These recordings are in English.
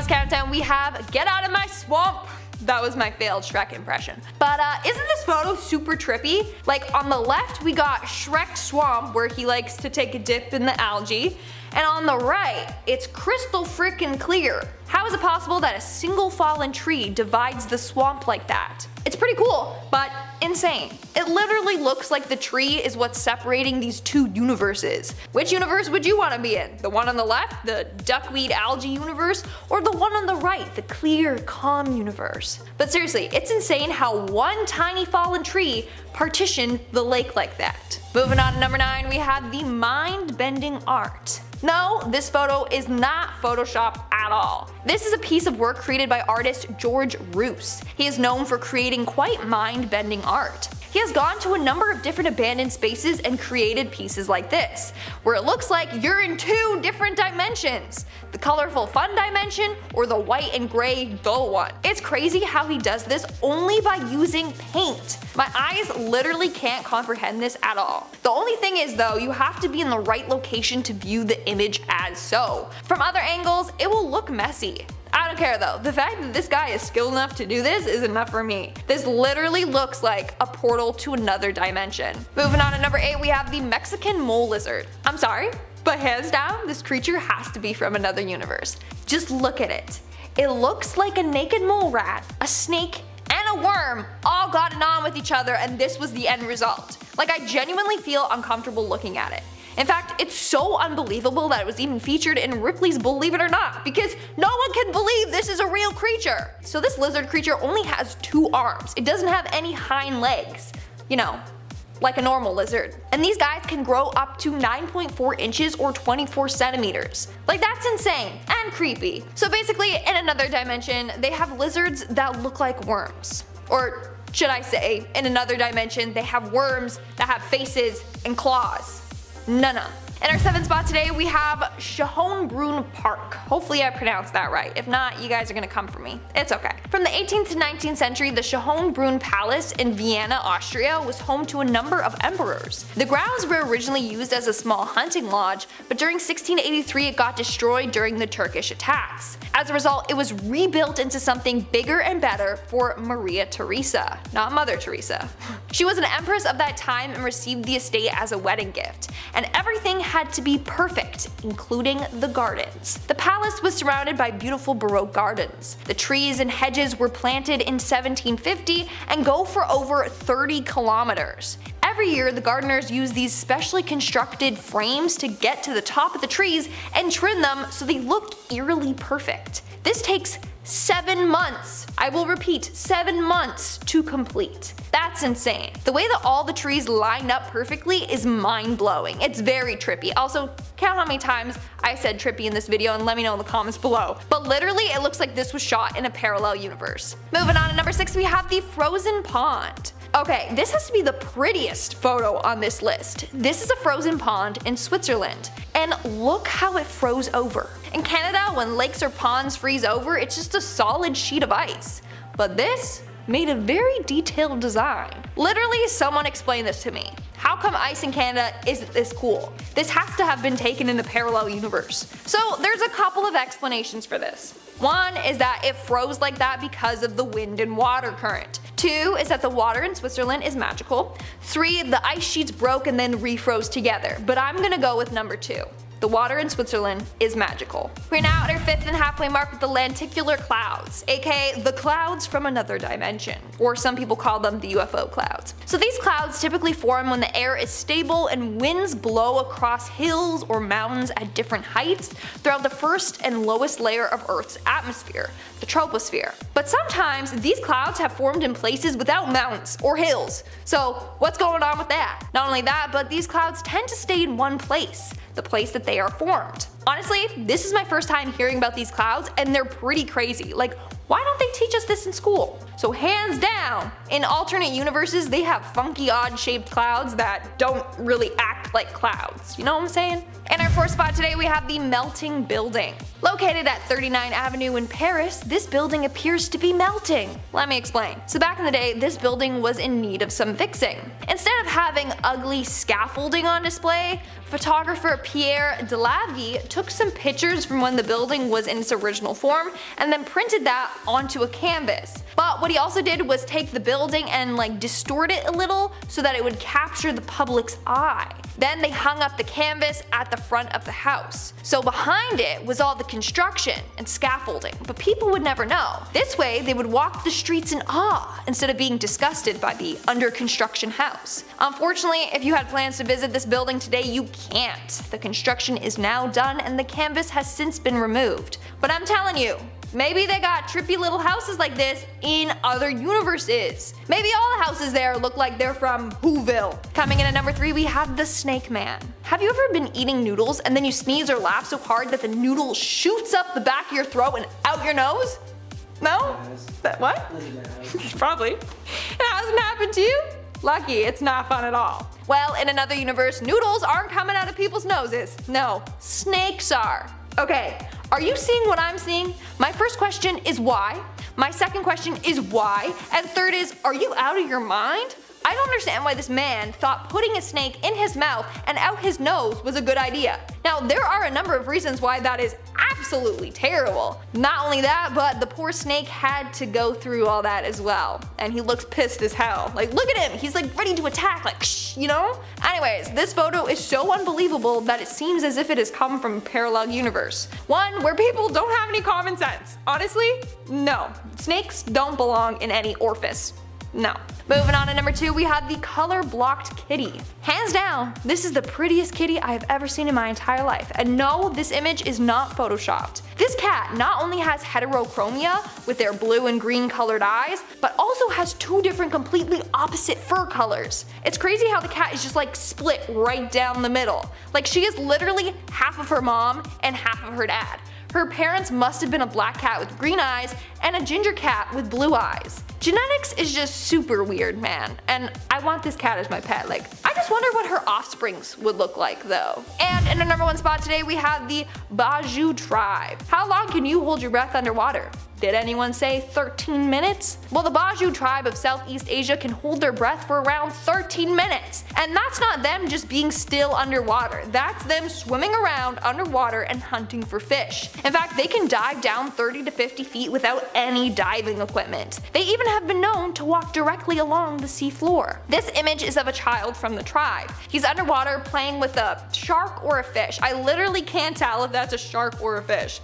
this countdown we have Get Out of My Swamp. That was my failed Shrek impression. But isn't this photo super trippy? Like on the left we got Shrek Swamp where he likes to take a dip in the algae. And on the right, it's crystal freaking clear. How is it possible that a single fallen tree divides the swamp like that? It's pretty cool, but insane. It literally looks like the tree is what's separating these two universes. Which universe would you want to be in? The one on the left, the duckweed algae universe, or the one on the right, the clear, calm universe? But seriously, it's insane how one tiny fallen tree partitioned the lake like that. Moving on to number 9, we have the mind-bending art. No, this photo is not Photoshopped at all. This is a piece of work created by artist George Roos. He is known for creating quite mind-bending art. He has gone to a number of different abandoned spaces and created pieces like this, where it looks like you're in 2 different dimensions. The colorful fun dimension or the white and gray dull one. It's crazy how he does this only by using paint. My eyes literally can't comprehend this at all. The only thing is though, you have to be in the right location to view the image as so. From other angles, it will look messy. I don't care though, the fact that this guy is skilled enough to do this is enough for me. This literally looks like a portal to another dimension. Moving on to number 8, we have the Mexican mole lizard. I'm sorry, but hands down, this creature has to be from another universe. Just look at it. It looks like a naked mole rat, a snake, and a worm all got it on with each other, and this was the end result. Like, I genuinely feel uncomfortable looking at it. In fact, it's so unbelievable that it was even featured in Ripley's Believe It or Not, because no one can believe this is a real creature. So this lizard creature only has 2 arms. It doesn't have any hind legs. You know, like a normal lizard. And these guys can grow up to 9.4 inches or 24 centimeters. Like, that's insane and creepy. So basically, in another dimension, they have lizards that look like worms. Or should I say, in another dimension, they have worms that have faces and claws. No. In our 7th spot today, we have Schönbrunn Park. Hopefully I pronounced that right. If not, you guys are gonna come for me. It's okay. From the 18th to 19th century, the Schönbrunn Palace in Vienna, Austria was home to a number of emperors. The grounds were originally used as a small hunting lodge, but during 1683 it got destroyed during the Turkish attacks. As a result, it was rebuilt into something bigger and better for Maria Theresa, not Mother Teresa. She was an empress of that time and received the estate as a wedding gift, and everything had to be perfect, including the gardens. The palace was surrounded by beautiful Baroque gardens. The trees and hedges were planted in 1750 and go for over 30 kilometers. Every year, the gardeners use these specially constructed frames to get to the top of the trees and trim them so they look eerily perfect. This takes 7 months. I will repeat, 7 months to complete. That's insane. The way that all the trees line up perfectly is mind-blowing. It's very trippy. Also, count how many times I said trippy in this video and let me know in the comments below. But literally, it looks like this was shot in a parallel universe. Moving on to number 6, we have the frozen pond. Okay, this has to be the prettiest photo on this list. This is a frozen pond in Switzerland. And look how it froze over. In Canada, when lakes or ponds freeze over, it's just a solid sheet of ice. But this made a very detailed design. Literally, someone explain this to me. How come ice in Canada isn't this cool? This has to have been taken in the parallel universe. So there's a couple of explanations for this. One is that it froze like that because of the wind and water current. 2 is that the water in Switzerland is magical. 3, the ice sheets broke and then refroze together. But I'm gonna go with number 2. The water in Switzerland is magical. We're now at our 5th and halfway mark with the lenticular clouds, aka the clouds from another dimension, or some people call them the UFO clouds. So these clouds typically form when the air is stable and winds blow across hills or mountains at different heights throughout the first and lowest layer of Earth's atmosphere, the troposphere. But sometimes these clouds have formed in places without mountains or hills. So what's going on with that? Not only that, but these clouds tend to stay in one place, the place that they are formed. Honestly, this is my first time hearing about these clouds and they're pretty crazy. Like, Why don't they teach us this in school? So hands down, in alternate universes, they have funky odd shaped clouds that don't really act like clouds. You know what I'm saying? In our fourth spot today, we have the melting building. Located at 39 Avenue in Paris, this building appears to be melting. Let me explain. So back in the day, this building was in need of some fixing. Instead of having ugly scaffolding on display, photographer Pierre Delavie took some pictures from when the building was in its original form and then printed that onto a canvas. But what he also did was take the building and distort it a little so that it would capture the public's eye. Then they hung up the canvas at the front of the house. So behind it was all the construction and scaffolding, but people would never know. This way they would walk the streets in awe instead of being disgusted by the under construction house. Unfortunately, if you had plans to visit this building today, you can't. The construction is now done and the canvas has since been removed. But I'm telling you, maybe they got trippy little houses like this in other universes. Maybe all the houses there look like they're from Whoville. Coming in at number 3, we have the Snake Man. Have you ever been eating noodles and then you sneeze or laugh so hard that the noodle shoots up the back of your throat and out your nose? No? That what? Probably. It hasn't happened to you? Lucky, it's not fun at all. Well, in another universe, noodles aren't coming out of people's noses. No, snakes are. Okay, are you seeing what I'm seeing? My first question is why? My second question is why? And third is, are you out of your mind? I don't understand why this man thought putting a snake in his mouth and out his nose was a good idea. Now, there are a number of reasons why that is absolutely terrible. Not only that, but the poor snake had to go through all that as well. And he looks pissed as hell. Look at him, he's ready to attack, shh, you know? Anyways, this photo is so unbelievable that it seems as if it has come from a parallel universe. One where people don't have any common sense. Honestly, no. Snakes don't belong in any orifice. No. Moving on to number 2, we have the color blocked kitty. Hands down, this is the prettiest kitty I have ever seen in my entire life. And no, this image is not photoshopped. This cat not only has heterochromia with their blue and green colored eyes, but also has 2 different completely opposite fur colors. It's crazy how the cat is just split right down the middle. She is literally half of her mom and half of her dad. Her parents must have been a black cat with green eyes and a ginger cat with blue eyes. Genetics is just super weird, man, and I want this cat as my pet. I just wonder what her offsprings would look like though. And in our number 1 spot today, we have the Bajau tribe. How long can you hold your breath underwater? Did anyone say 13 minutes? Well, the Bajau tribe of Southeast Asia can hold their breath for around 13 minutes. And that's not them just being still underwater. That's them swimming around underwater and hunting for fish. In fact, they can dive down 30 to 50 feet without any diving equipment. They even have been known to walk directly along the sea floor. This image is of a child from the tribe. He's underwater playing with a shark or a fish. I literally can't tell if that's a shark or a fish.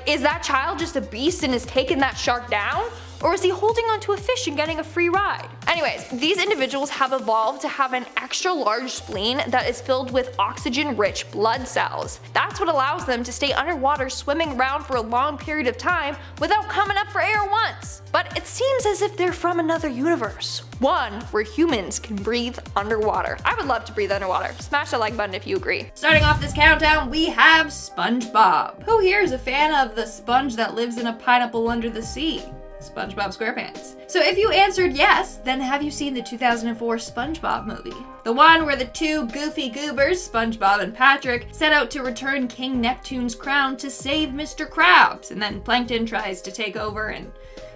Is that child just a beast and is taking that shark down? Or is he holding onto a fish and getting a free ride? Anyways, these individuals have evolved to have an extra large spleen that is filled with oxygen-rich blood cells. That's what allows them to stay underwater swimming around for a long period of time without coming up for air once. But it seems as if they're from another universe. One where humans can breathe underwater. I would love to breathe underwater. Smash the like button if you agree. Starting off this countdown, we have SpongeBob. Who here is a fan of the sponge that lives in a pineapple under the sea? SpongeBob SquarePants. So if you answered yes, then have you seen the 2004 SpongeBob movie? The one where the 2 goofy goobers, SpongeBob and Patrick, set out to return King Neptune's crown to save Mr. Krabs, and then Plankton tries to take over and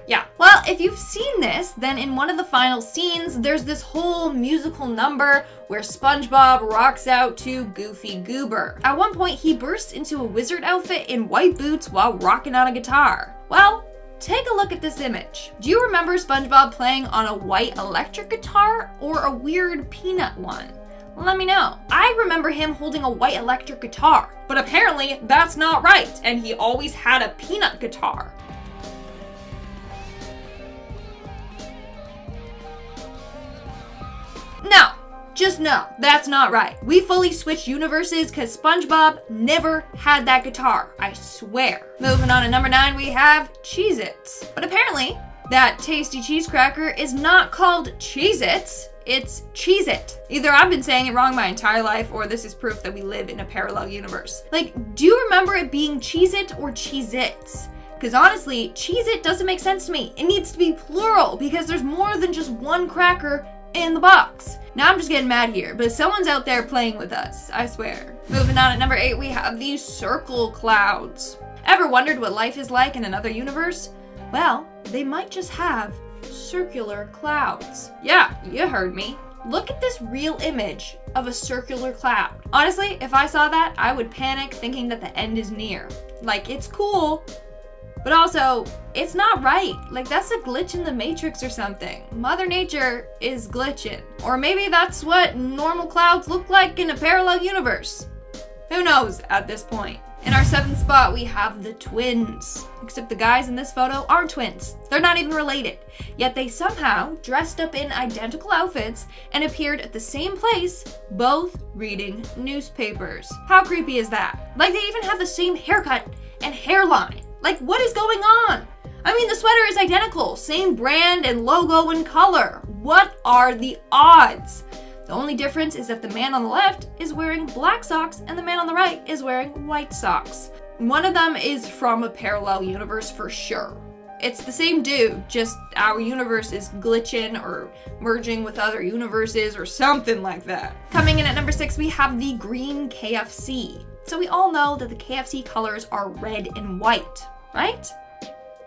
yeah. Well, if you've seen this, then in one of the final scenes, there's this whole musical number where SpongeBob rocks out to Goofy Goober. At one point, he bursts into a wizard outfit in white boots while rocking on a guitar. Well, take a look at this image. Do you remember SpongeBob playing on a white electric guitar or a weird peanut one? Let me know. I remember him holding a white electric guitar, but apparently that's not right, and he always had a peanut guitar. No, just no, that's not right. We fully switched universes because SpongeBob never had that guitar, I swear. Moving on to number 9, we have Cheez-Its. But apparently, that tasty cheese cracker is not called Cheez-Its, it's Cheez-It. Either I've been saying it wrong my entire life, or this is proof that we live in a parallel universe. Do you remember it being Cheez-It or Cheez-Its? Because honestly, Cheez-It doesn't make sense to me. It needs to be plural because there's more than just one cracker in the box. Now I'm just getting mad here, but someone's out there playing with us, I swear. Moving on at number 8, we have these circle clouds. Ever wondered what life is like in another universe? Well, they might just have circular clouds. Yeah, you heard me. Look at this real image of a circular cloud. Honestly, if I saw that, I would panic thinking that the end is near. Like, it's cool, but also, it's not right. Like, that's a glitch in the Matrix or something. Mother Nature is glitching. Or maybe that's what normal clouds look like in a parallel universe. Who knows at this point? In our 7th spot, we have the twins. Except the guys in this photo aren't twins. They're not even related. Yet they somehow dressed up in identical outfits and appeared at the same place, both reading newspapers. How creepy is that? Like, they even have the same haircut and hairline. Like, what is going on? I mean, the sweater is identical, same brand and logo and color. What are the odds? The only difference is that the man on the left is wearing black socks and the man on the right is wearing white socks. One of them is from a parallel universe for sure. It's the same dude, just our universe is glitching or merging with other universes or something like that. Coming in at number 6, we have the green KFC. So we all know that the KFC colors are red and white, right?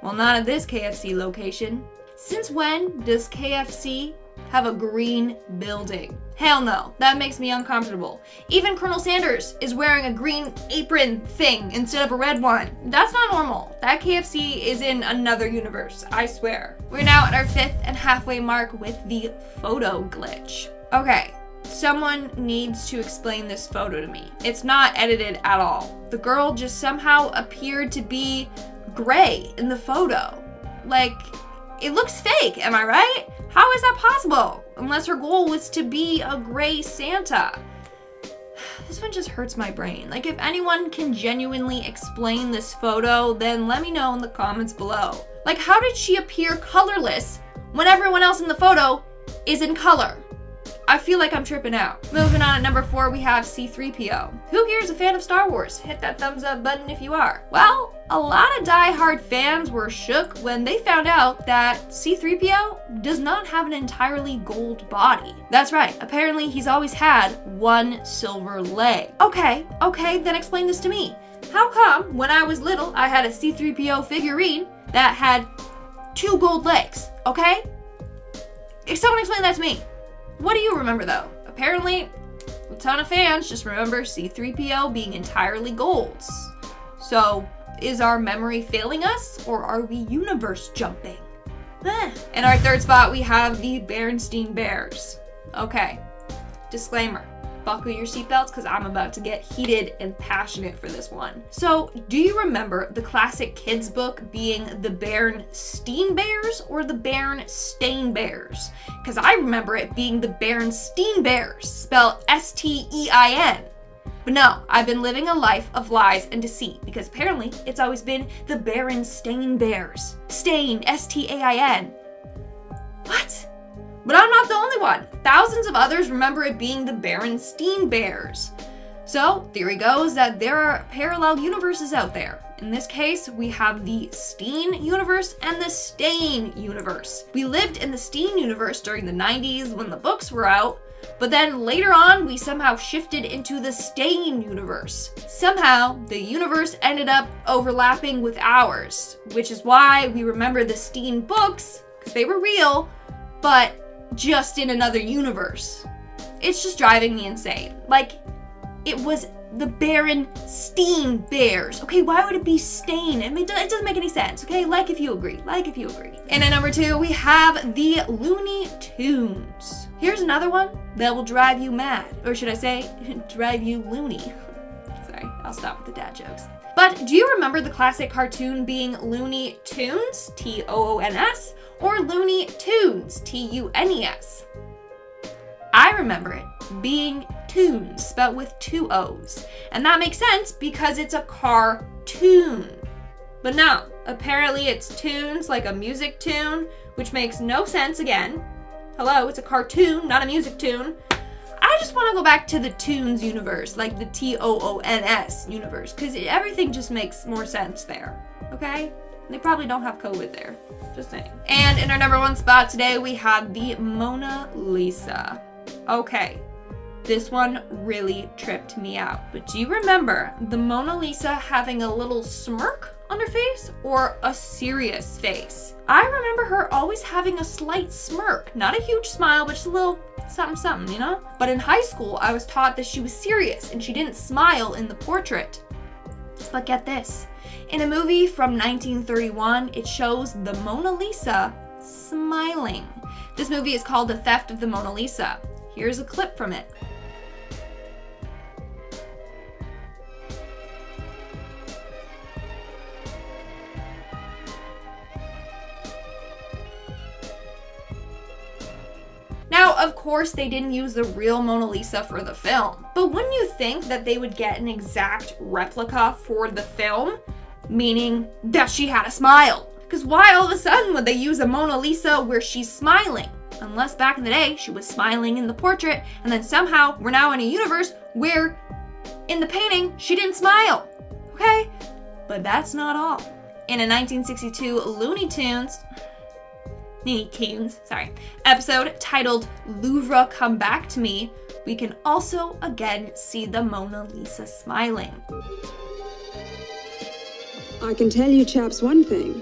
Well, not at this KFC location. Since when does KFC have a green building? Hell no, that makes me uncomfortable. Even Colonel Sanders is wearing a green apron thing instead of a red one. That's not normal. That KFC is in another universe, I swear. We're now at our 5th and halfway mark with the photo glitch. Okay, someone needs to explain this photo to me. It's not edited at all. The girl just somehow appeared to be gray in the photo. Like, it looks fake, am I right? How is that possible? Unless her goal was to be a gray Santa. This one just hurts my brain. Like, if anyone can genuinely explain this photo, then let me know in the comments below. Like, how did she appear colorless when everyone else in the photo is in color? I feel like I'm tripping out. Moving on at number 4, we have C-3PO. Who here is a fan of Star Wars? Hit that thumbs up button if you are. Well, a lot of die-hard fans were shook when they found out that C-3PO does not have an entirely gold body. That's right, apparently he's always had one silver leg. Okay, then explain this to me. How come when I was little, I had a C-3PO figurine that had 2 gold legs, okay? Someone explain that to me. What do you remember though? Apparently, a ton of fans just remember C-3PO being entirely golds. So, is our memory failing us, or are we universe jumping? In our 3rd spot, we have the Berenstain Bears. Okay, disclaimer. Buckle your seatbelts because I'm about to get heated and passionate for this one. So, do you remember the classic kids book being the Berenstain Bears or the Berenstain Bears? Because I remember it being the Berenstain Bears, spelled S-T-E-I-N. But no, I've been living a life of lies and deceit because apparently it's always been the Berenstain Bears. Stain, S-T-A-I-N. What? But I'm not the only one. Thousands of others remember it being the Berenstain Bears. So, theory goes that there are parallel universes out there. In this case, we have the Steen universe and the Stain universe. We lived in the Steen universe during the 90s when the books were out, but then later on, we somehow shifted into the Stain universe. Somehow, the universe ended up overlapping with ours, which is why we remember the Steen books, because they were real, but just in another universe. It's just driving me insane. Like, it was the Berenstain Bears. Okay, why would it be Stain? It doesn't make any sense, okay? Like if you agree. And at number 2, we have the Looney Tunes. Here's another one that will drive you mad. Or should I say, drive you loony. Sorry, I'll stop with the dad jokes. But do you remember the classic cartoon being Looney Tunes, T-O-O-N-S, or Looney Tunes, T-U-N-E-S? I remember it being Tunes, spelled with 2 O's. And that makes sense because it's a cartoon. But no, apparently it's tunes, like a music tune, which makes no sense again. Hello, it's a cartoon, not a music tune. I just want to go back to the Toons universe, like the T-O-O-N-S universe, because everything just makes more sense there, okay? They probably don't have COVID there. Just saying. And in our number 1 spot today, we had the Mona Lisa. Okay, this one really tripped me out. But do you remember the Mona Lisa having a little smirk on her face or a serious face? I remember her always having a slight smirk. Not a huge smile, but just a little something something, you know? But in high school, I was taught that she was serious and she didn't smile in the portrait. But get this. In a movie from 1931, it shows the Mona Lisa smiling. This movie is called The Theft of the Mona Lisa. Here's a clip from it. Now, of course, they didn't use the real Mona Lisa for the film, but wouldn't you think that they would get an exact replica for the film? Meaning that she had a smile. Because why all of a sudden would they use a Mona Lisa where she's smiling? Unless back in the day, she was smiling in the portrait, and then somehow we're now in a universe where in the painting, she didn't smile. Okay? But that's not all. In a 1962 Looney Tunes episode titled Louvre Come Back to Me, we can also again see the Mona Lisa smiling. I can tell you chaps one thing.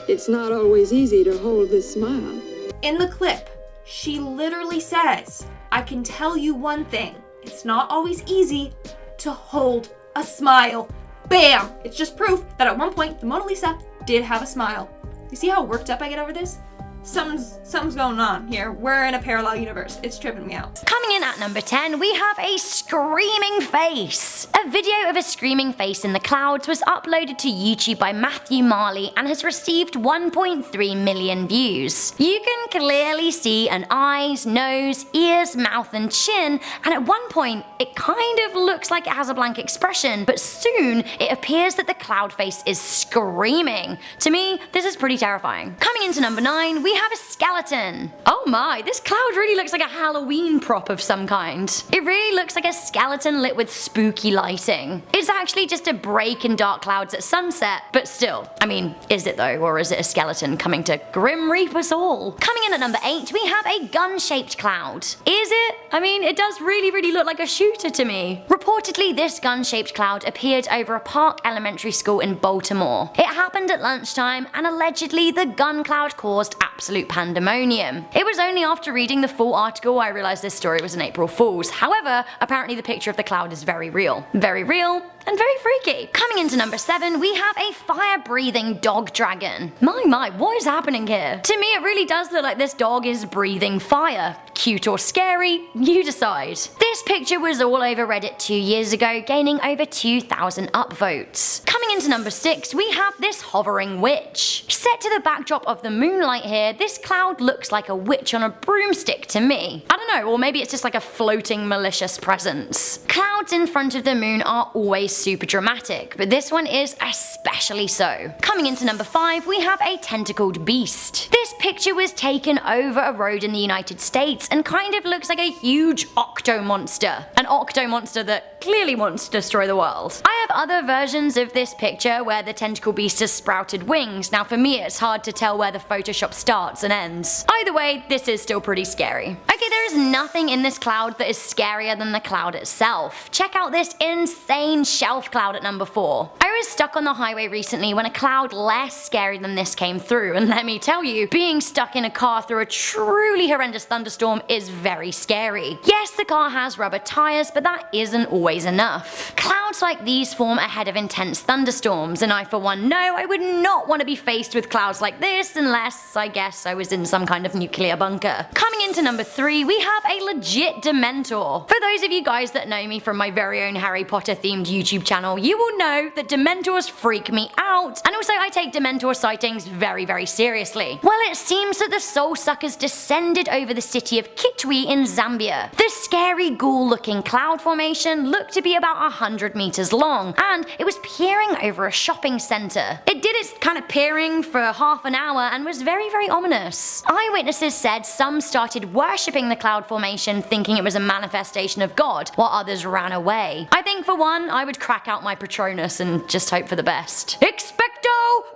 It's not always easy to hold this smile. In the clip, she literally says, I can tell you one thing. It's not always easy to hold a smile. Bam! It's just proof that at one point the Mona Lisa did have a smile. You see how worked up I get over this? Something's going on here. We're in a parallel universe. It's tripping me out. Coming in at number 10, we have a screaming face. A video of a screaming face in the clouds was uploaded to YouTube by Matthew Marley and has received 1.3 million views. You can clearly see an eyes, nose, ears, mouth and chin, and at one point it kind of looks like it has a blank expression, but soon it appears that the cloud face is screaming. To me, this is pretty terrifying. Coming into number 9, we have a skeleton. Oh my, this cloud really looks like a Halloween prop of some kind. It really looks like a skeleton lit with spooky lighting. It's actually just a break in dark clouds at sunset, but still, I mean, is it though, or is it a skeleton coming to grim reap us all? Coming in at number 8, we have a gun-shaped cloud. Is it? I mean, it does really look like a shooter to me. Reportedly, this gun-shaped cloud appeared over a Park Elementary School in Baltimore. It happened at lunchtime, and allegedly the gun cloud caused absolute pandemonium. It was only after reading the full article I realized this story was an April Fool's. However, apparently the picture of the cloud is very real. Very real and very freaky. Coming into number 7, we have a fire-breathing dog dragon. My, what is happening here? To me, it really does look like this dog is breathing fire. Cute or scary? You decide. This picture was all over Reddit 2 years ago, gaining over 2,000 upvotes. Coming into number 6, we have this hovering witch. Set to the backdrop of the moonlight here, this cloud looks like a witch on a broomstick to me. I don't know, or maybe it's just like a floating malicious presence. Clouds in front of the moon are always super dramatic, but this one is especially so. Coming into number 5, we have a tentacled beast. This picture was taken over a road in the United States and kind of looks like a huge octo monster. An octo monster that clearly wants to destroy the world. I have other versions of this picture where the tentacle beast has sprouted wings. Now for me it's hard to tell where the Photoshop starts and ends. Either way, this is still pretty scary. Okay, there is nothing in this cloud that is scarier than the cloud itself. Check out this insane shelf cloud at number 4. I was stuck on the highway recently when a cloud less scary than this came through, and let me tell you, being stuck in a car through a truly horrendous thunderstorm is very scary. Yes, the car has rubber tires, but that isn't always enough. Clouds like these form ahead of intense thunderstorms, and I for one know I would not want to be faced with clouds like this unless, I guess, I was in some kind of nuclear bunker. Coming into number 3, we have a legit Dementor. For those of you guys that know me from my very own Harry Potter themed YouTube channel, you will know that Dementors freak me out, and also I take Dementor sightings very seriously. Well, it seems that the soul suckers descended over the city of Kitwe in Zambia. The scary ghoul-looking cloud formation looked to be about 100 meters long, and it was peering over a shopping center. It did its kind of peering for half an hour and was very ominous. Eyewitnesses said some started worshipping the cloud formation thinking it was a manifestation of God, while others ran away. I think for one, I would crack out my Patronus and just hope for the best. Expecto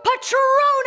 Patronum!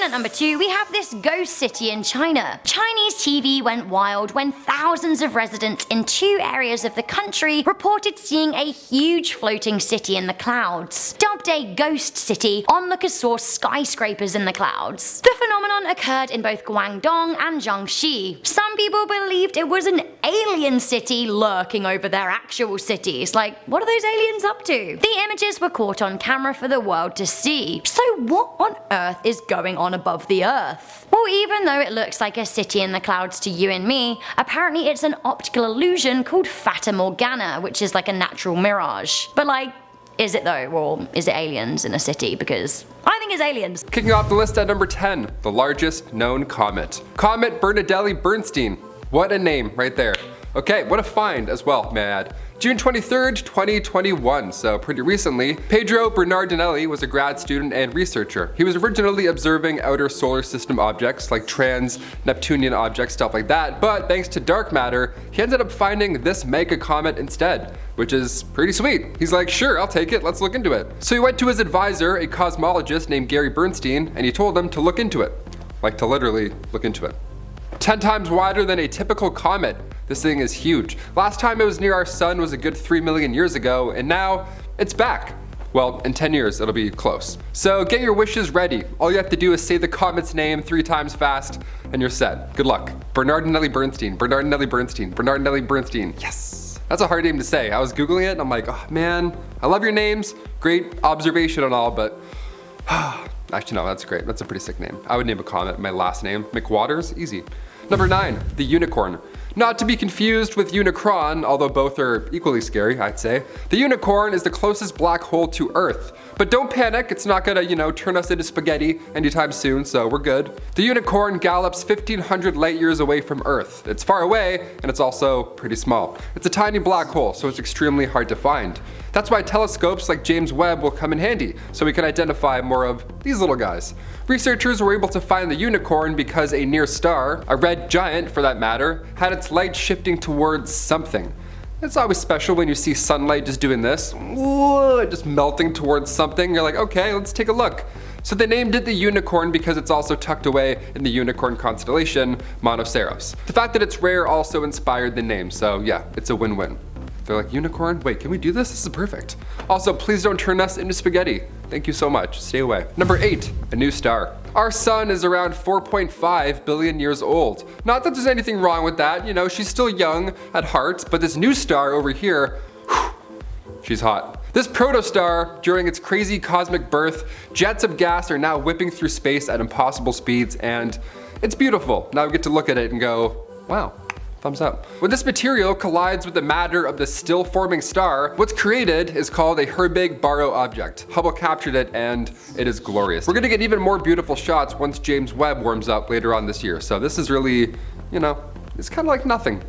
at number 2, we have this ghost city in China. Chinese TV went wild when thousands of residents in 2 areas of the country reported seeing a huge floating city in the clouds. Dubbed a ghost city, onlookers saw skyscrapers in the clouds. The phenomenon occurred in both Guangdong and Jiangxi. Some people believed it was an alien city lurking over their actual cities. Like, what are those aliens up to? The images were caught on camera for the world to see. So what on earth is going on above the earth? Well, even though it looks like a city in the clouds to you and me, apparently it's an optical illusion called Fata Morgana, which is like a natural mirage. But like, is it though, or is it aliens in a city? Because I think it's aliens. Kicking off the list at number 10, the largest known comet. Comet Bernardelli-Bernstein. What a name right there. Okay, what a find as well, may I add. June 23rd, 2021, so pretty recently, Pedro Bernardinelli was a grad student and researcher. He was originally observing outer solar system objects like trans-Neptunian objects, stuff like that, but thanks to dark matter, he ended up finding this mega comet instead, which is pretty sweet. He's like, sure, I'll take it, let's look into it. So he went to his advisor, a cosmologist named Gary Bernstein, and he told him to look into it. Like to literally look into it. 10 times wider than a typical comet. This thing is huge. Last time it was near our sun was a good 3 million years ago, and now it's back. Well, in 10 years, it'll be close. So get your wishes ready. All you have to do is say the comet's name 3 times fast, and you're set. Good luck. Bernardinelli-Bernstein, Bernardinelli-Bernstein, Bernardinelli-Bernstein. Yes! That's a hard name to say. I was Googling it, and I'm like, oh man, I love your names. Great observation and all, but actually no, that's great. That's a pretty sick name. I would name a comet my last name. McWaters, easy. Number 9, the unicorn. Not to be confused with Unicron, although both are equally scary, I'd say. The unicorn is the closest black hole to Earth. But don't panic, it's not gonna, turn us into spaghetti anytime soon, so we're good. The unicorn gallops 1,500 light years away from Earth. It's far away, and it's also pretty small. It's a tiny black hole, so it's extremely hard to find. That's why telescopes like James Webb will come in handy, so we can identify more of these little guys. Researchers were able to find the unicorn because a near star, a red giant for that matter, had its light shifting towards something. It's always special when you see sunlight just doing this, just melting towards something. You're like, okay, let's take a look. So they named it the unicorn because it's also tucked away in the unicorn constellation, Monoceros. The fact that it's rare also inspired the name, so yeah, it's a win-win. They're like, unicorn? Wait, can we do this? This is perfect. Also, please don't turn us into spaghetti. Thank you so much. Stay away. Number 8, a new star. Our sun is around 4.5 billion years old. Not that there's anything wrong with that, she's still young at heart, but this new star over here, whew, she's hot. This protostar, during its crazy cosmic birth, jets of gas are now whipping through space at impossible speeds, and it's beautiful. Now we get to look at it and go, wow. Thumbs up. When this material collides with the matter of the still forming star, what's created is called a Herbig-Barrow object. Hubble captured it and it is glorious. We're gonna get even more beautiful shots once James Webb warms up later on this year. So this is really, it's kind of like nothing.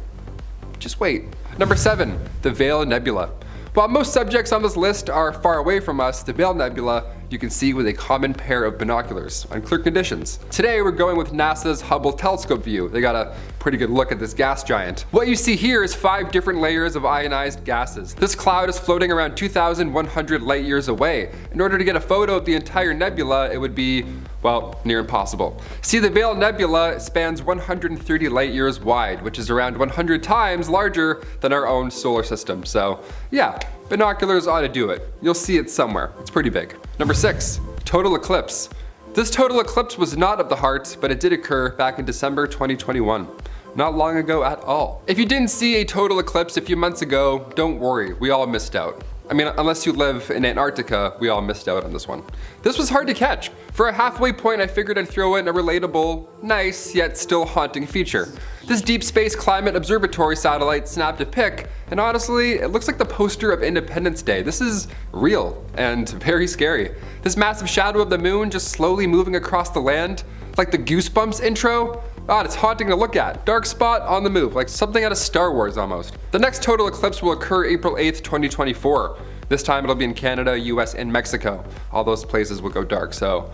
Just wait. Number 7, the Veil Nebula. While most subjects on this list are far away from us, the Veil Nebula you can see with a common pair of binoculars on clear conditions. Today we're going with NASA's Hubble telescope view. They got a pretty good look at this gas giant. What you see here is 5 different layers of ionized gases. This cloud is floating around 2,100 light years away. In order to get a photo of the entire nebula, it would be, well, near impossible. See, the Veil Nebula spans 130 light years wide, which is around 100 times larger than our own solar system. So yeah, binoculars ought to do it. You'll see it somewhere. It's pretty big. Number 6, total eclipse. This total eclipse was not of the heart, but it did occur back in December 2021. Not long ago at all. If you didn't see a total eclipse a few months ago, don't worry, we all missed out. I mean, unless you live in Antarctica, we all missed out on this one. This was hard to catch. For a halfway point, I figured I'd throw in a relatable, nice, yet still haunting feature. This Deep Space Climate Observatory satellite snapped a pic, and honestly, it looks like the poster of Independence Day. This is real and very scary. This massive shadow of the moon just slowly moving across the land, like the Goosebumps intro. God, it's haunting to look at. Dark spot on the move, like something out of Star Wars almost. The next total eclipse will occur April 8th, 2024. This time it'll be in Canada, US, and Mexico. All those places will go dark, so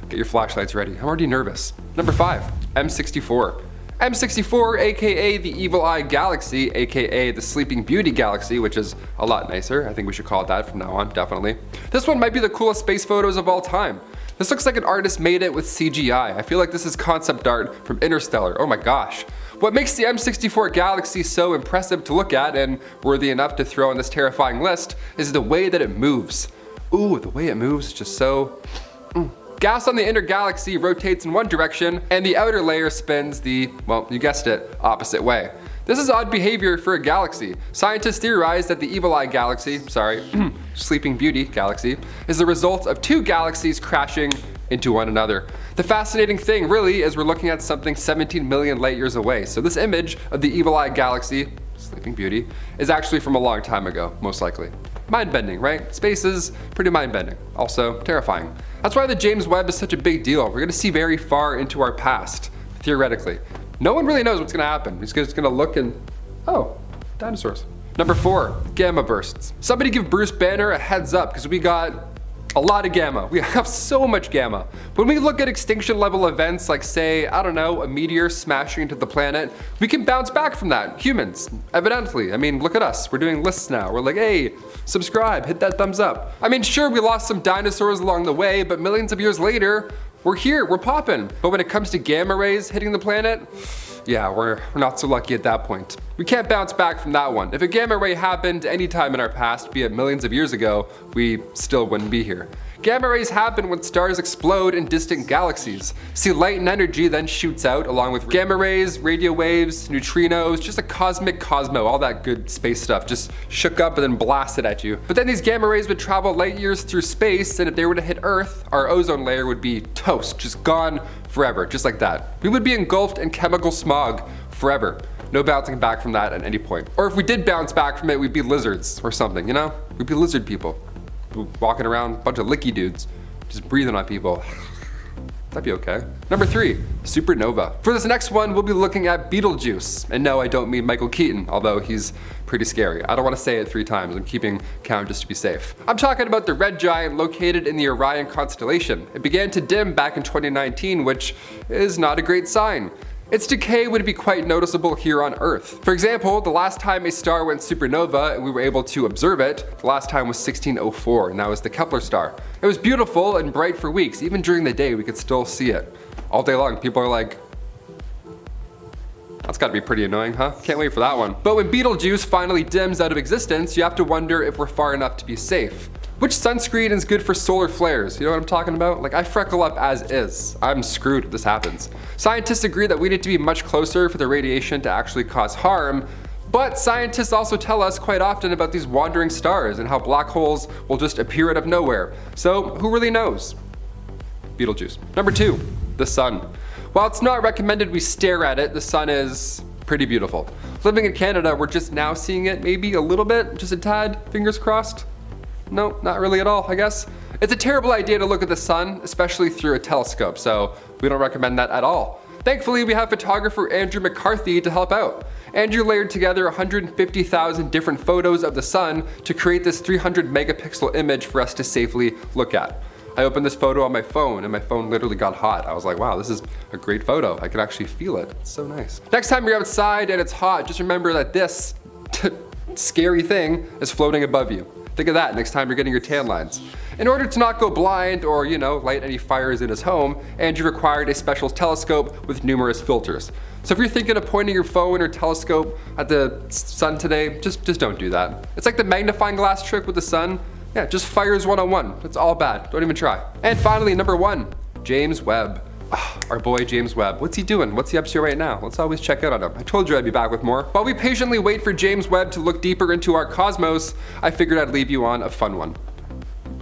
get your flashlights ready. I'm already nervous. Number 5, M64. M64, aka the Evil Eye Galaxy, aka the Sleeping Beauty Galaxy, which is a lot nicer. I think we should call it that from now on, definitely. This one might be the coolest space photos of all time. This looks like an artist made it with CGI. I feel like this is concept art from Interstellar. Oh my gosh. What makes the M64 Galaxy so impressive to look at and worthy enough to throw on this terrifying list is the way that it moves. Ooh, the way it moves is just so... Gas on the inner galaxy rotates in one direction, and the outer layer spins the, well, you guessed it, opposite way. This is odd behavior for a galaxy. Scientists theorize that the Evil Eye Galaxy, Sleeping Beauty Galaxy, is the result of two galaxies crashing into one another. The fascinating thing really is we're looking at something 17 million light years away. So this image of the Evil Eye Galaxy, Sleeping Beauty, is actually from a long time ago, most likely. Mind-bending, right? Space is pretty mind-bending. Also terrifying. That's why the James Webb is such a big deal. We're gonna see very far into our past, theoretically. No one really knows what's gonna happen. We're just gonna look and, oh, dinosaurs. Number 4, gamma bursts. Somebody give Bruce Banner a heads up because we got a lot of gamma. We have so much gamma. When we look at extinction level events like say, I don't know, a meteor smashing into the planet, we can bounce back from that. Humans, evidently. I mean, look at us. We're doing lists now. We're like, hey, subscribe, hit that thumbs up. I mean, sure, we lost some dinosaurs along the way, but millions of years later, we're here, we're popping. But when it comes to gamma rays hitting the planet, yeah, we're not so lucky at that point. We can't bounce back from that one. If a gamma ray happened any time in our past, be it millions of years ago, we still wouldn't be here. Gamma rays happen when stars explode in distant galaxies. See, light and energy then shoots out along with gamma rays, radio waves, neutrinos, just a cosmic cosmo, all that good space stuff just shook up and then blasted at you. But then these gamma rays would travel light years through space, and if they were to hit Earth, our ozone layer would be toast, just gone forever, just like that. We would be engulfed in chemical smog forever. No bouncing back from that at any point. Or if we did bounce back from it, we'd be lizards or something, you know? We'd be lizard people. Walking around, a bunch of licky dudes, just breathing on people. That'd be okay. Number 3, supernova. For this next one, we'll be looking at Betelgeuse. And no, I don't mean Michael Keaton, although he's pretty scary. I don't want to say it 3 times. I'm keeping count just to be safe. I'm talking about the red giant located in the Orion constellation. It began to dim back in 2019, which is not a great sign. Its decay would be quite noticeable here on Earth. For example, the last time a star went supernova and we were able to observe it, the last time was 1604, and that was the Kepler star. It was beautiful and bright for weeks. Even during the day, we could still see it. All day long, people are like, that's gotta be pretty annoying, huh? Can't wait for that one. But when Betelgeuse finally dims out of existence, you have to wonder if we're far enough to be safe. Which sunscreen is good for solar flares? You know what I'm talking about? Like, I freckle up as is. I'm screwed if this happens. Scientists agree that we need to be much closer for the radiation to actually cause harm, but scientists also tell us quite often about these wandering stars and how black holes will just appear out of nowhere. So who really knows? Betelgeuse. Number 2, the sun. While it's not recommended we stare at it, the sun is pretty beautiful. Living in Canada, we're just now seeing it maybe a little bit, just a tad, fingers crossed. No, not really at all, I guess. It's a terrible idea to look at the sun, especially through a telescope, so we don't recommend that at all. Thankfully, we have photographer Andrew McCarthy to help out. Andrew layered together 150,000 different photos of the sun to create this 300 megapixel image for us to safely look at. I opened this photo on my phone and my phone literally got hot. I was like, wow, this is a great photo. I can actually feel it. It's so nice. Next time you're outside and it's hot, just remember that this scary thing is floating above you. Think of that next time you're getting your tan lines. In order to not go blind or, light any fires in his home, Andrew required a special telescope with numerous filters. So if you're thinking of pointing your phone or telescope at the sun today, just don't do that. It's like the magnifying glass trick with the sun. Yeah, just fires 101. It's all bad. Don't even try. And finally, number 1, James Webb. Our boy James Webb. What's he doing? What's he up to right now? Let's always check out on him. I told you I'd be back with more. While we patiently wait for James Webb to look deeper into our cosmos, I figured I'd leave you on a fun one.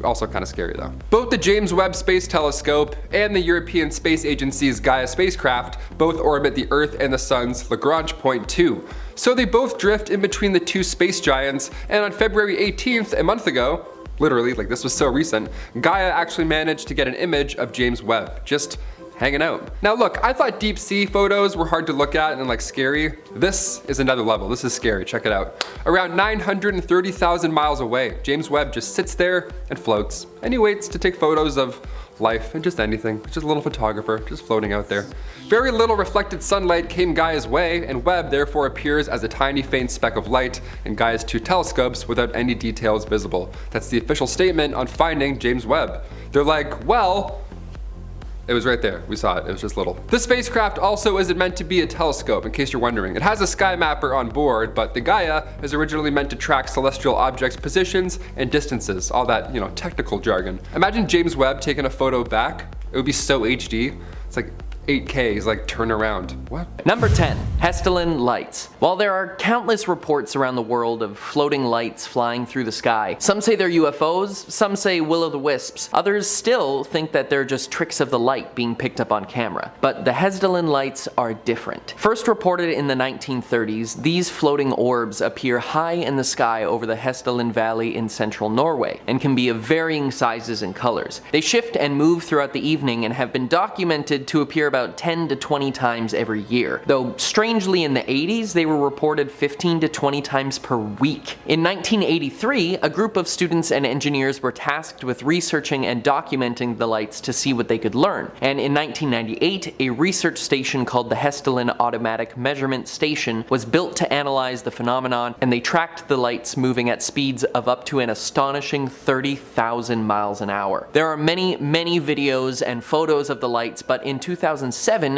Also kind of scary though. Both the James Webb Space Telescope and the European Space Agency's Gaia spacecraft both orbit the Earth and the Sun's Lagrange point 2. So they both drift in between the two space giants, and on February 18th, a month ago, literally, like this was so recent, Gaia actually managed to get an image of James Webb, just hanging out. Now look, I thought deep sea photos were hard to look at and like scary. This is another level. This is scary. Check it out. Around 930,000 miles away, James Webb just sits there and floats, and he waits to take photos of life and just anything. Just a little photographer, just floating out there. Very little reflected sunlight came Gaia's way, and Webb therefore appears as a tiny faint speck of light in Gaia's 2 telescopes without any details visible. That's the official statement on finding James Webb. They're like, well, It was right there. We saw it. It was just little. The spacecraft also isn't meant to be a telescope, in case you're wondering. It has a sky mapper on board, but the Gaia is originally meant to track celestial objects' positions and distances, all that, technical jargon. Imagine James Webb taking a photo back. It would be so HD. It's like 8K is like turn around. What? Number 10, Hessdalen lights. While there are countless reports around the world of floating lights flying through the sky, some say they're UFOs, some say will-o'-the-wisps, others still think that they're just tricks of the light being picked up on camera. But the Hessdalen lights are different. First reported in the 1930s, these floating orbs appear high in the sky over the Hessdalen Valley in central Norway, and can be of varying sizes and colors. They shift and move throughout the evening and have been documented to appear about 10 to 20 times every year, though strangely in the 80s they were reported 15 to 20 times per week. In 1983, a group of students and engineers were tasked with researching and documenting the lights to see what they could learn, and in 1998 a research station called the Hessdalen Automatic Measurement Station was built to analyze the phenomenon, and they tracked the lights moving at speeds of up to an astonishing 30,000 miles an hour. There are many videos and photos of the lights, but in 2007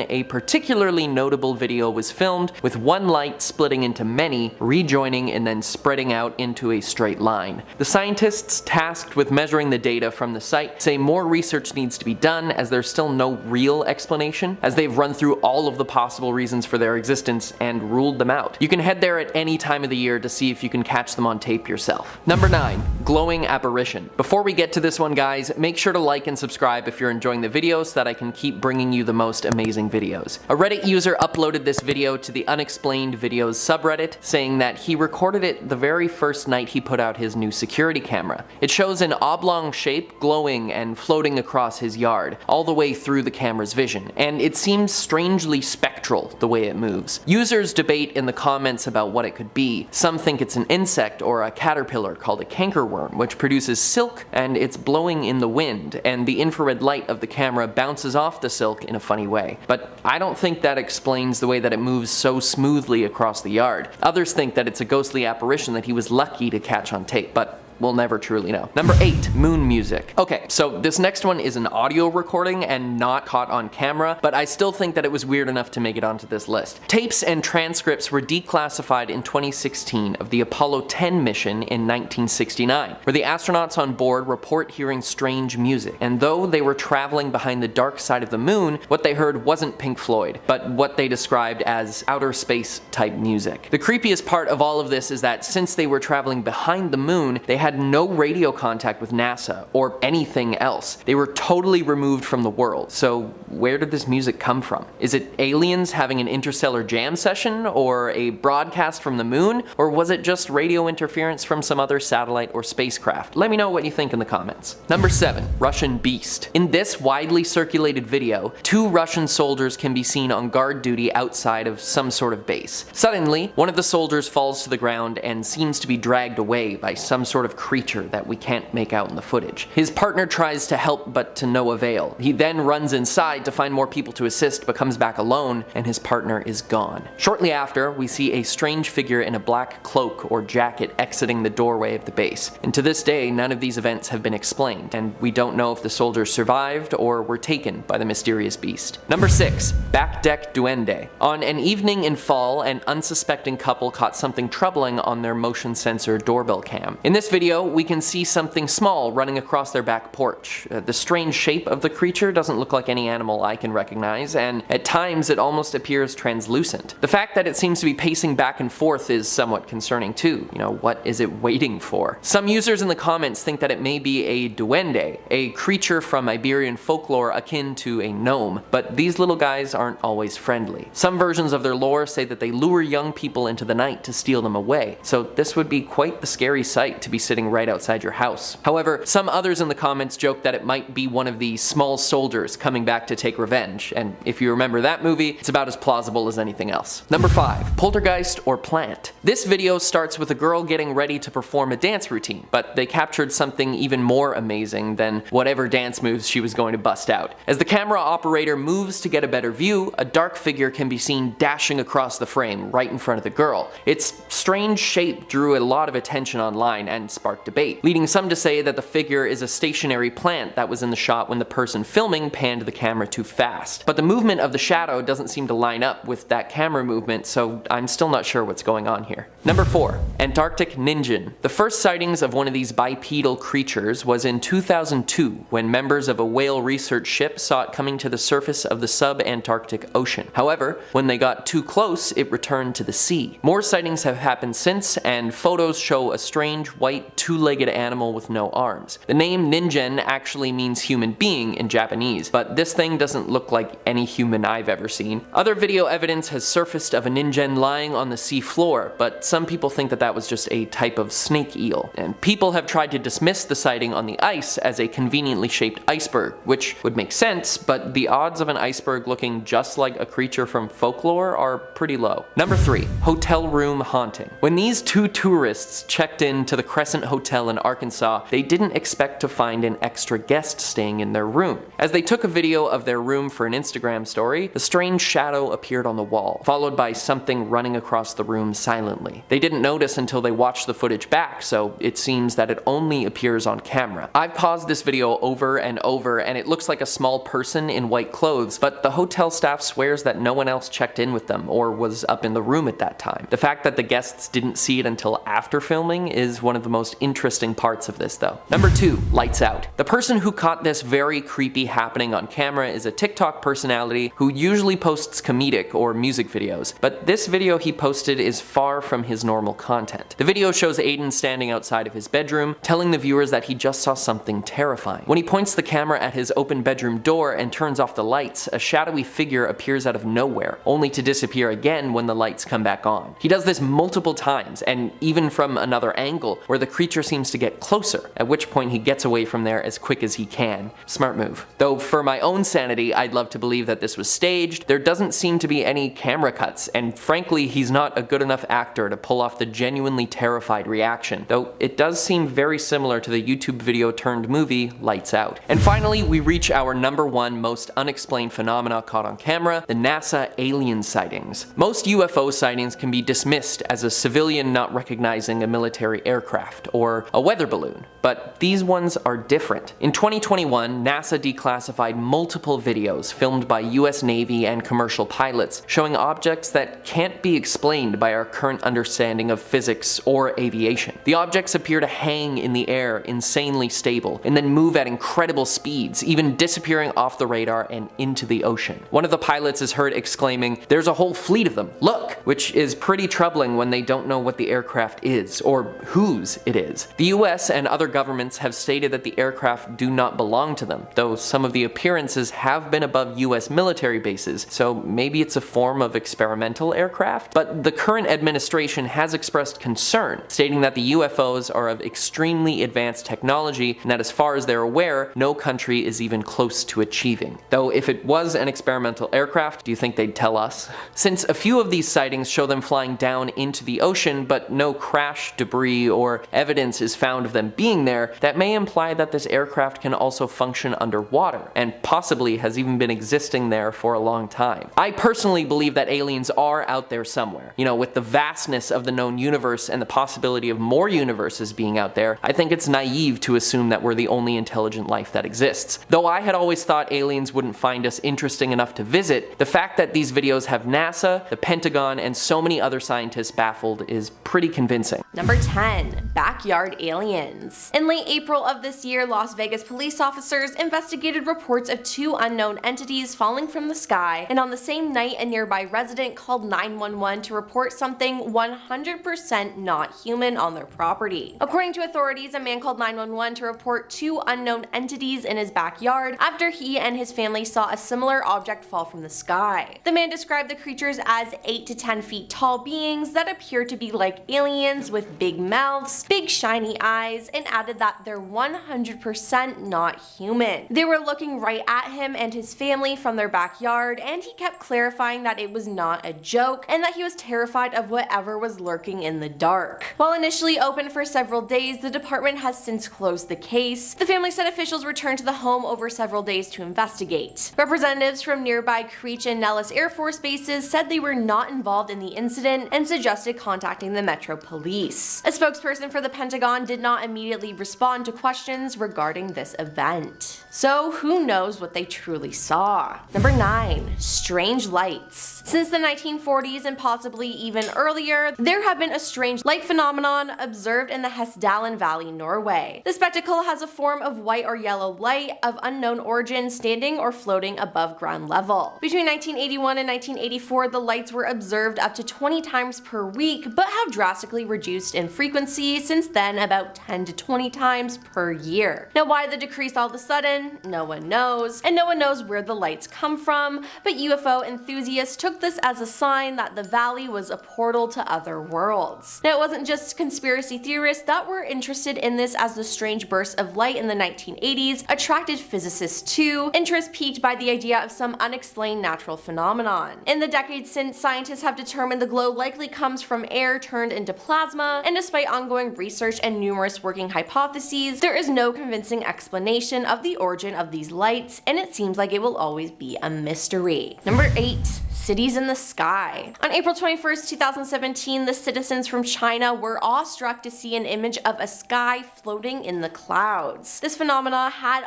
a particularly notable video was filmed with one light splitting into many, rejoining and then spreading out into a straight line. The scientists tasked with measuring the data from the site say more research needs to be done, as there's still no real explanation, as they've run through all of the possible reasons for their existence and ruled them out. You can head there at any time of the year to see if you can catch them on tape yourself. Number 9, glowing apparition. Before we get to this one, guys, make sure to like and subscribe if you're enjoying the video so that I can keep bringing you the most amazing videos. A Reddit user uploaded this video to the Unexplained videos subreddit, saying that he recorded it the very first night he put out his new security camera. It shows an oblong shape glowing and floating across his yard, all the way through the camera's vision, and it seems strangely spectral the way it moves. Users debate in the comments about what it could be. Some think it's an insect or a caterpillar called a cankerworm, which produces silk and it's blowing in the wind, and the infrared light of the camera bounces off the silk in a funny way. But I don't think that explains the way that it moves so smoothly across the yard. Others think that it's a ghostly apparition that he was lucky to catch on tape, but we'll never truly know. Number 8, moon music. Okay, so this next one is an audio recording and not caught on camera, but I still think that it was weird enough to make it onto this list. Tapes and transcripts were declassified in 2016 of the Apollo 10 mission in 1969, where the astronauts on board report hearing strange music. And though they were traveling behind the dark side of the moon, what they heard wasn't Pink Floyd, but what they described as outer space type music. The creepiest part of all of this is that since they were traveling behind the moon, they had no radio contact with NASA or anything else. They were totally removed from the world. So where did this music come from? Is it aliens having an interstellar jam session, or a broadcast from the moon, or was it just radio interference from some other satellite or spacecraft? Let me know what you think in the comments. Number 7, Russian Beast. In this widely circulated video, 2 Russian soldiers can be seen on guard duty outside of some sort of base. Suddenly, one of the soldiers falls to the ground and seems to be dragged away by some sort of creature that we can't make out in the footage. His partner tries to help, but to no avail. He then runs inside to find more people to assist, but comes back alone, and his partner is gone. Shortly after, we see a strange figure in a black cloak or jacket exiting the doorway of the base. And to this day, none of these events have been explained, and we don't know if the soldiers survived or were taken by the mysterious beast. Number 6, back deck duende. On an evening in fall, an unsuspecting couple caught something troubling on their motion sensor doorbell cam. In this video, we can see something small running across their back porch. The strange shape of the creature doesn't look like any animal I can recognize, and at times it almost appears translucent. The fact that it seems to be pacing back and forth is somewhat concerning too. What is it waiting for? Some users in the comments think that it may be a duende, a creature from Iberian folklore akin to a gnome, but these little guys aren't always friendly. Some versions of their lore say that they lure young people into the night to steal them away, so this would be quite the scary sight to be sitting right outside your house. However, some others in the comments joke that it might be one of the small soldiers coming back to take revenge, and if you remember that movie, it's about as plausible as anything else. Number 5, poltergeist or plant. This video starts with a girl getting ready to perform a dance routine, but they captured something even more amazing than whatever dance moves she was going to bust out. As the camera operator moves to get a better view, a dark figure can be seen dashing across the frame right in front of the girl. Its strange shape drew a lot of attention online, and sparked debate, leading some to say that the figure is a stationary plant that was in the shot when the person filming panned the camera too fast. But the movement of the shadow doesn't seem to line up with that camera movement, so I'm still not sure what's going on here. Number 4. Antarctic Ninjin. The first sightings of one of these bipedal creatures was in 2002 when members of a whale research ship saw it coming to the surface of the sub-Antarctic Ocean. However, when they got too close, it returned to the sea. More sightings have happened since, and photos show a strange white two-legged animal with no arms. The name Ninjin actually means human being in Japanese, but this thing doesn't look like any human I've ever seen. Other video evidence has surfaced of a Ninjin lying on the sea floor, but some people think that that was just a type of snake eel. And people have tried to dismiss the sighting on the ice as a conveniently shaped iceberg, which would make sense, but the odds of an iceberg looking just like a creature from folklore are pretty low. Number 3. Hotel room haunting. When these two tourists checked in to the Crescent Hotel in Arkansas, they didn't expect to find an extra guest staying in their room. As they took a video of their room for an Instagram story, the strange shadow appeared on the wall, followed by something running across the room silently. They didn't notice until they watched the footage back, so it seems that it only appears on camera. I've paused this video over and over, and it looks like a small person in white clothes, but the hotel staff swears that no one else checked in with them or was up in the room at that time. The fact that the guests didn't see it until after filming is one of the most interesting parts of this though. Number 2. Lights out. The person who caught this very creepy happening on camera is a TikTok personality who usually posts comedic or music videos, but this video he posted is far from his normal content. The video shows Aiden standing outside of his bedroom, telling the viewers that he just saw something terrifying. When he points the camera at his open bedroom door and turns off the lights, a shadowy figure appears out of nowhere, only to disappear again when the lights come back on. He does this multiple times, and even from another angle, where the creature seems to get closer, at which point he gets away from there as quick as he can. Smart move. Though for my own sanity, I'd love to believe that this was staged. There doesn't seem to be any camera cuts, and frankly, he's not a good enough actor to pull off the genuinely terrified reaction, though it does seem very similar to the YouTube video turned movie Lights Out. And finally, we reach our number 1 most unexplained phenomena caught on camera, the NASA alien sightings. Most UFO sightings can be dismissed as a civilian not recognizing a military aircraft or a weather balloon, but these ones are different. In 2021, NASA declassified multiple videos filmed by US Navy and commercial pilots showing objects that can't be explained by our current understanding of physics or aviation. The objects appear to hang in the air insanely stable and then move at incredible speeds, even disappearing off the radar and into the ocean. One of the pilots is heard exclaiming, "There's a whole fleet of them, look!" which is pretty troubling when they don't know what the aircraft is or whose it is. The US and other governments have stated that the aircraft do not belong to them, though some of the appearances have been above US military bases, so maybe it's a form of experimental aircraft. But the current administration has expressed concern, stating that the UFOs are of extremely advanced technology and that as far as they're aware, no country is even close to achieving. Though if it was an experimental aircraft, do you think they'd tell us? Since a few of these sightings show them flying down into the ocean, but no crash, debris, or evidence is found of them being there, that may imply that this aircraft can also function underwater, and possibly has even been existing there for a long time. I personally believe that aliens are out there somewhere. You know, with the vastness of the known universe and the possibility of more universes being out there, I think it's naive to assume that we're the only intelligent life that exists. Though I had always thought aliens wouldn't find us interesting enough to visit, the fact that these videos have NASA, the Pentagon, and so many other scientists baffled is pretty convincing. Number 10. Backyard aliens. In late April of this year, Las Vegas police officers investigated reports of 2 unknown entities falling from the sky, and on the same night a nearby resident called 911 to report something 100% not human on their property. According to authorities, a man called 911 to report 2 unknown entities in his backyard after he and his family saw a similar object fall from the sky. The man described the creatures as 8 to 10 feet tall beings that appear to be like aliens with big mouths, big shiny eyes, and added that they're 100% not human. They were looking right at him and his family from their backyard, and he kept clarifying that it was not a joke and that he was terrified of whatever was lurking in the dark. While initially open for several days, the department has since closed the case. The family said officials returned to the home over several days to investigate. Representatives from nearby Creech and Nellis Air Force bases said they were not involved in the incident and suggested contacting the Metro Police. A spokesperson for the Pentagon did not immediately respond to questions regarding this event. So who knows what they truly saw? Number 9. Strange lights. Since the 1940s and possibly even earlier, there have been a strange light phenomenon observed in the Hessdalen Valley, Norway. The spectacle has a form of white or yellow light of unknown origin standing or floating above ground level. Between 1981 and 1984, the lights were observed up to 20 times per week, but have drastically reduced in frequency since then, about 10 to 20 times per year. Now why the decrease all of a sudden? No one knows, and no one knows where the lights come from, but UFO enthusiasts took this as a sign that the valley was a portal to other worlds. Now it wasn't just conspiracy theorists that were interested in this, as the strange bursts of light in the 1980s attracted physicists too, interest piqued by the idea of some unexplained natural phenomenon. In the decades since, scientists have determined the glow likely comes from air turned into plasma, and despite ongoing research and numerous working hypotheses, there is no convincing explanation of the origin of these lights, and it seems like it will always be a mystery. Number 8. Cities in the sky. On April 21st, 2017, the citizens from China were awestruck to see an image of a sky floating in the clouds. This phenomena had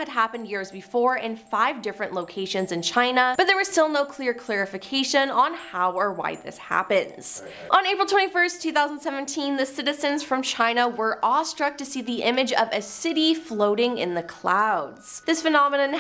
happened years before in 5 different locations in China, but there was still no clear clarification on how or why this happens. On April 21st, 2017, the citizens from China were awestruck to see the image of a city floating in the clouds. This phenomenon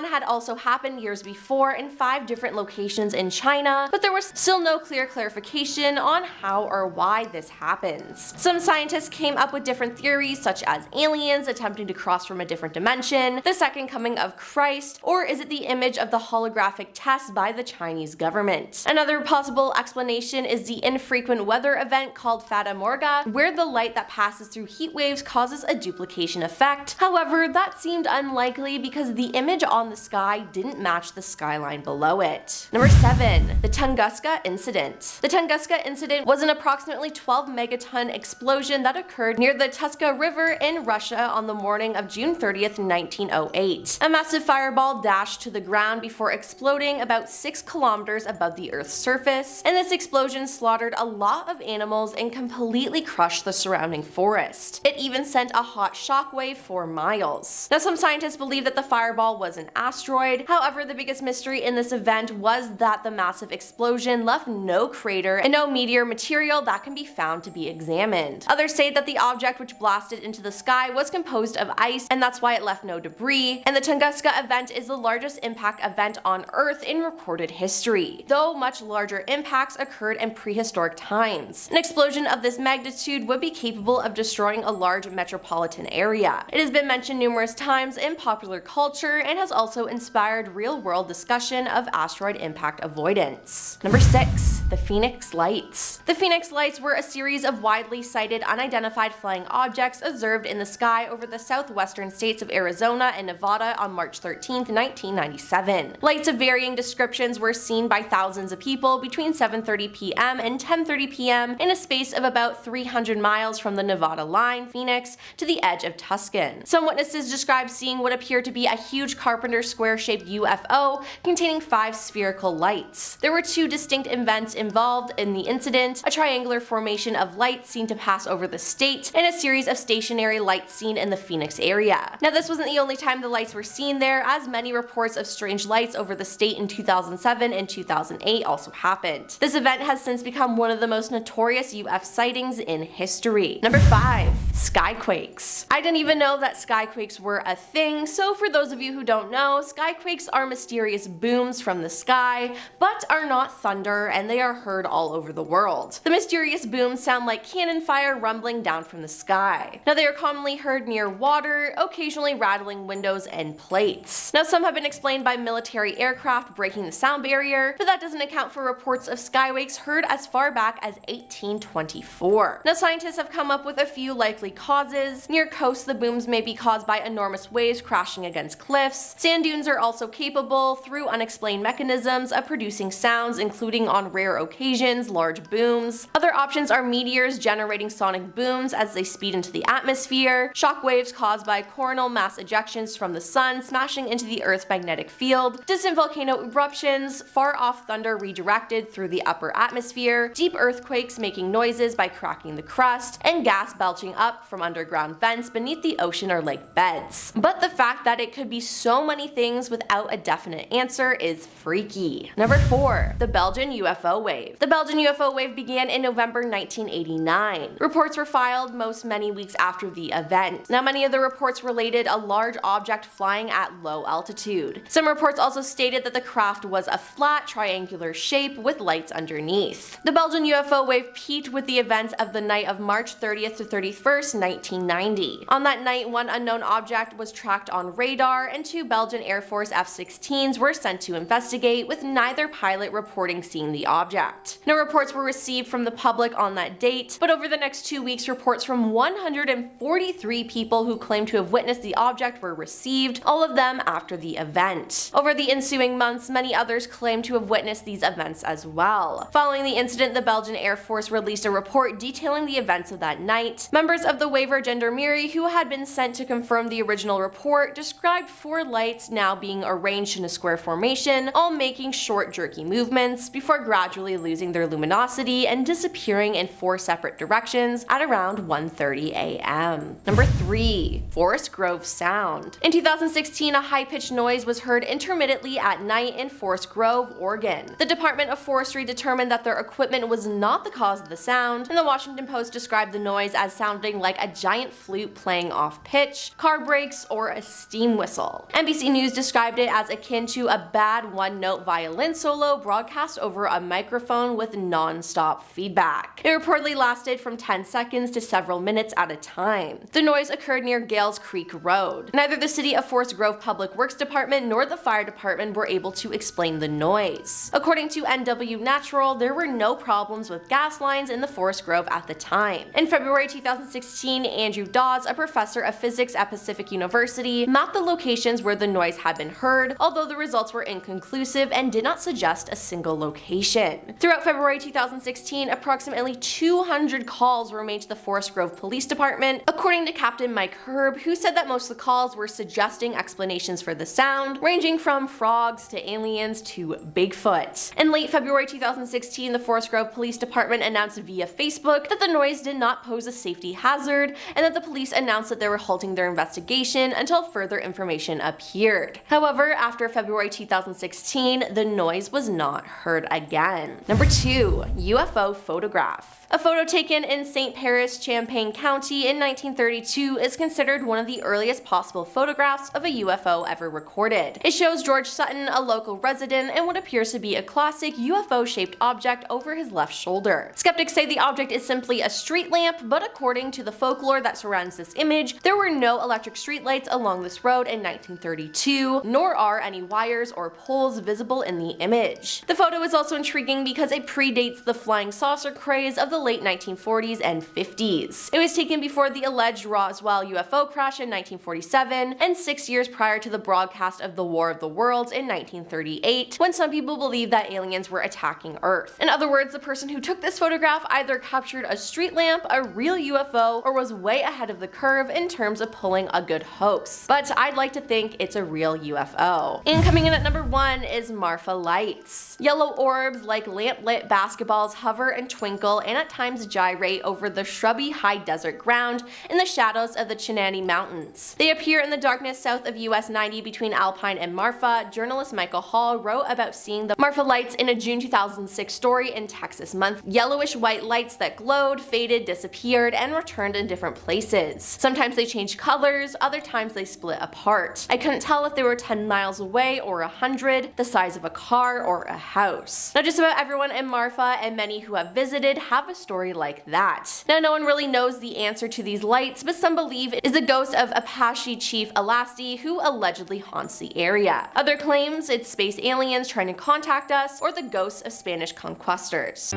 had also happened years before in 5 different locations in China, but there was still no clear clarification on how or why this happens. Some scientists came up with different theories, such as aliens attempting to cross from a different dimension, the second coming of Christ, or is it the image of the holographic test by the Chinese government? Another possible explanation is the infrequent weather event called Fata Morgana, where the light that passes through heat waves causes a duplication effect. However, that seemed unlikely because the image on the sky didn't match the skyline below it. Number 7. The Tunguska Incident. The Tunguska Incident was an approximately 12 megaton explosion that occurred near the Tuska River in Russia on the morning of June 30th, 1908. A massive fireball dashed to the ground before exploding about 6 kilometers above the Earth's surface, and this explosion slaughtered a lot of animals and completely crushed the surrounding forest. It even sent a hot shockwave for miles. Now, some scientists believe that the fireball was an asteroid. However, the biggest mystery in this event was that the massive explosion left no crater and no meteor material that can be found to be examined. Others say that the object which blasted into the sky was composed of ice, and that's why it left no debris, and the Tunguska event is the largest impact event on Earth in recorded history, though much larger impacts occurred in prehistoric times. An explosion of this magnitude would be capable of destroying a large metropolitan area. It has been mentioned numerous times in popular culture and has also inspired real-world discussion of asteroid impact avoidance. Number 6. The Phoenix Lights. The Phoenix Lights were a series of widely sighted unidentified flying objects observed in the sky over the southwestern states of Arizona and Nevada on March 13, 1997. Lights of varying descriptions were seen by thousands of people between 7:30 p.m. and 10:30 p.m. in a space of about 300 miles from the Nevada line, Phoenix, to the edge of Tucson. Some witnesses described seeing what appeared to be a huge carpenter square-shaped UFO containing 5 spherical lights. There were 2 distinct events involved in the incident: a triangular formation of lights seen to pass over the state, and a series of stationary lights seen in the Phoenix area. Now, this wasn't the only time the lights were seen there, as many reports of strange lights over the state in 2007 and 2008 also happened. This event has since become one of the most notorious UFO sightings in history. Number 5. Skyquakes. I didn't even know that skyquakes were a thing, so for those of you who don't know, skyquakes are mysterious booms from the sky, but are not thunder, and they are heard all over the world. The mysterious booms sound like cannon fire rumbling down from the sky. Now, they are commonly heard near water, occasionally rattling windows and plates. Now, some have been explained by military aircraft breaking the sound barrier, but that doesn't account for reports of skyquakes heard as far back as 1824. Now, scientists have come up with a few likely causes. Near coasts, the booms may be caused by enormous waves crashing against cliffs. Sand dunes are also capable, through unexplained mechanisms, of producing sounds, including on rare occasions occasions, large booms. Other options are meteors generating sonic booms as they speed into the atmosphere, shock waves caused by coronal mass ejections from the sun smashing into the Earth's magnetic field, distant volcano eruptions, far-off thunder redirected through the upper atmosphere, deep earthquakes making noises by cracking the crust, and gas belching up from underground vents beneath the ocean or lake beds. But the fact that it could be so many things without a definite answer is freaky. Number 4. The Belgian UFO wave. The Belgian UFO wave began in November 1989. Reports were filed many weeks after the event. Now, many of the reports related a large object flying at low altitude. Some reports also stated that the craft was a flat, triangular shape with lights underneath. The Belgian UFO wave peaked with the events of the night of March 30th to 31st, 1990. On that night, one unknown object was tracked on radar, and 2 Belgian Air Force F-16s were sent to investigate, with neither pilot reporting seeing the object. No reports were received from the public on that date, but over the next 2 weeks, reports from 143 people who claimed to have witnessed the object were received, all of them after the event. Over the ensuing months, many others claimed to have witnessed these events as well. Following the incident, the Belgian Air Force released a report detailing the events of that night. Members of the Waver Gendarmerie, who had been sent to confirm the original report, described 4 lights now being arranged in a square formation, all making short, jerky movements, before gradually losing their luminosity and disappearing in 4 separate directions at around 1:30 a.m. Number 3. Forest Grove Sound. In 2016, a high-pitched noise was heard intermittently at night in Forest Grove, Oregon. The Department of Forestry determined that their equipment was not the cause of the sound, and the Washington Post described the noise as sounding like a giant flute playing off-pitch, car brakes, or a steam whistle. NBC News described it as akin to a bad one-note violin solo broadcast over a microphone with non-stop feedback. It reportedly lasted from 10 seconds to several minutes at a time. The noise occurred near Gales Creek Road. Neither the City of Forest Grove Public Works Department nor the fire department were able to explain the noise. According to NW Natural, there were no problems with gas lines in the Forest Grove at the time. In February 2016, Andrew Dawes, a professor of physics at Pacific University, mapped the locations where the noise had been heard, although the results were inconclusive and did not suggest a single location. Throughout February 2016, approximately 200 calls were made to the Forest Grove Police Department, according to Captain Mike Herb, who said that most of the calls were suggesting explanations for the sound, ranging from frogs to aliens to Bigfoot. In late February 2016, the Forest Grove Police Department announced via Facebook that the noise did not pose a safety hazard, and that the police announced that they were halting their investigation until further information appeared. However, after February 2016, the noise was not heard again. Number 2. UFO photograph. A photo taken in St. Paris, Champaign County in 1932 is considered one of the earliest possible photographs of a UFO ever recorded. It shows George Sutton, a local resident, and what appears to be a classic UFO-shaped object over his left shoulder. Skeptics say the object is simply a street lamp, but according to the folklore that surrounds this image, there were no electric streetlights along this road in 1932, nor are any wires or poles visible in the image. The photo is also intriguing because it predates the flying saucer craze of the late 1940s and 50s. It was taken before the alleged Roswell UFO crash in 1947, and 6 years prior to the broadcast of the War of the Worlds in 1938, when some people believed that aliens were attacking Earth. In other words, the person who took this photograph either captured a street lamp, a real UFO, or was way ahead of the curve in terms of pulling a good hoax. But I'd like to think it's a real UFO. And coming in at number 1 is Marfa lights. Yellow orbs like lamp-lit basketballs hover and twinkle and at times gyrate over the shrubby high desert ground in the shadows of the Chinandé Mountains. They appear in the darkness south of US 90 between Alpine and Marfa. Journalist Michael Hall wrote about seeing the Marfa lights in a June 2006 story in Texas Month. Yellowish white lights that glowed, faded, disappeared, and returned in different places. Sometimes they changed colors, other times they split apart. I couldn't tell if they were 10 miles away or 100, the size of a car or a house. Now, just about everyone in Marfa and many who have visited have a story like that. Now, no one really knows the answer to these lights, but some believe it is the ghost of Apache Chief Alasti, who allegedly haunts the area. Other claims it's space aliens trying to contact us, or the ghosts of Spanish conquistadors.